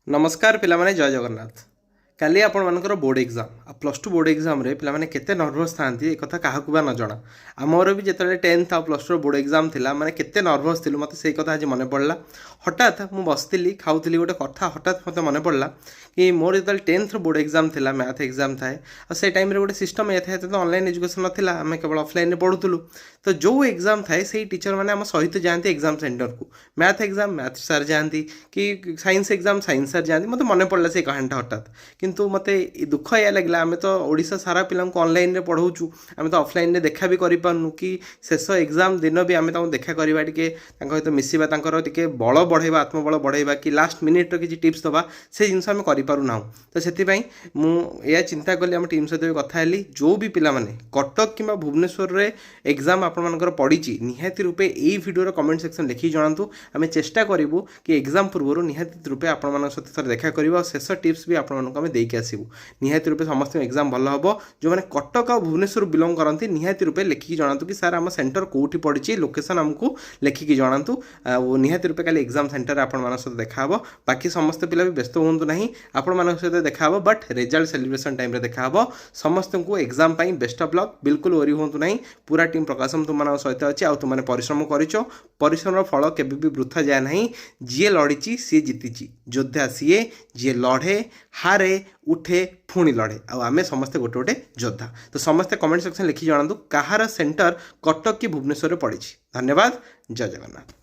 नमस्कार पिलामाने जय जगन्नाथ। काली आपण मानकर board exam plus two board exam रे पिलामाने केते नर्भस थांती ए कथा काहाकू बा न जणा। आमर भी जेतले 10th आ प्लस टू बोर्ड एग्जाम थिला माने केते नर्भस थिलु मते सेई कथा आज मने पड़ला। हठात मु बसतिली खाउतिली गोटे कथा हठात मते मने पड़ला कि मोर जेतले 10th बोर्ड एग्जाम थिला मैथ एग्जाम थाए आ से टाइम रे गोटे सिस्टम ए थाए तो ऑनलाइन एजुकेशन नथिला आमे केवल ऑफलाइन रे पढुतुलु। तो जो एग्जाम थाए सेई टीचर माने हम सहित जांती एग्जाम सेंटर को मैथ एग्जाम मैथ सर जांती कि साइंस एग्जाम साइंस सर जांती मते मने पड़ला से कहानीटा हठात। किंतु मते दुख या लगला आमे तो ओडिशा सारा पिला ऑनलाइन रे पढ़ाऊचु आमे तो ऑफलाइन रे देखा भी करि पारनु कि शेष एग्जाम दिन भी आमे ताऊ देखा करबा टिके तांको सहित मिसिबा तांकर टिके बल बढ़ेबा आत्मबल बढ़ेबा कि लास्ट मिनिट रो किछि टिप्स दबा से जिंस आमे करि पारु नाउ। तो सेति पई मु या चिंता कली हम टीम सहित कथा हेली जो भी पिला माने कटक किबा भुवनेश्वर रे एग्जाम आपण मानकर पडिछि निहाती रूपे एई वीडियो रो कमेंट सेक्शन लिखि जणांतु आमे चेष्टा करिवु कि एग्जाम पूर्व निहाती रूपे आपण मान सहित थोर देखा करबा शेष टिप्स भी आपण मानक आमे देके आसीबु। निहाती रूपे समस्त एग्जाम भल हम जो मैंने कटक आ भुवनेश्वर बिलंग करती निहाती रूपे लिखिकी जनातु कि सार आम सेंटर कौटी पड़ी लोकेशन आमको लिखिकी जनातु निहाती रूपे काली एग्जाम सेंटर आपण सहित देखा बाकी समस्त पिला भी व्यस्त हूँ ना आपण सहित देखा बट रिजल्ट सेलिब्रेशन टाइम देखा समस्त को एग्जाम बेस्ट ऑफ लक बिल्कुल वरी हूँ ना पूरा टीम प्रकाशम तुम सहित अच्छी आ तुमने परिश्रम करिचो परिश्रम फल केबे भी वृथा जाए ना जी लड़ी सी जीति योद्धा सीए जी लड़े हारे उठे पुणी लड़े आमे समस्ते गोटे गोटे योद्धा। तो समस्ते कमेंट सेक्शन लिखि जणातु कहार सेंटर कटक कि भुवनेश्वर पड़ी। धन्यवाद। जय जगन्नाथ।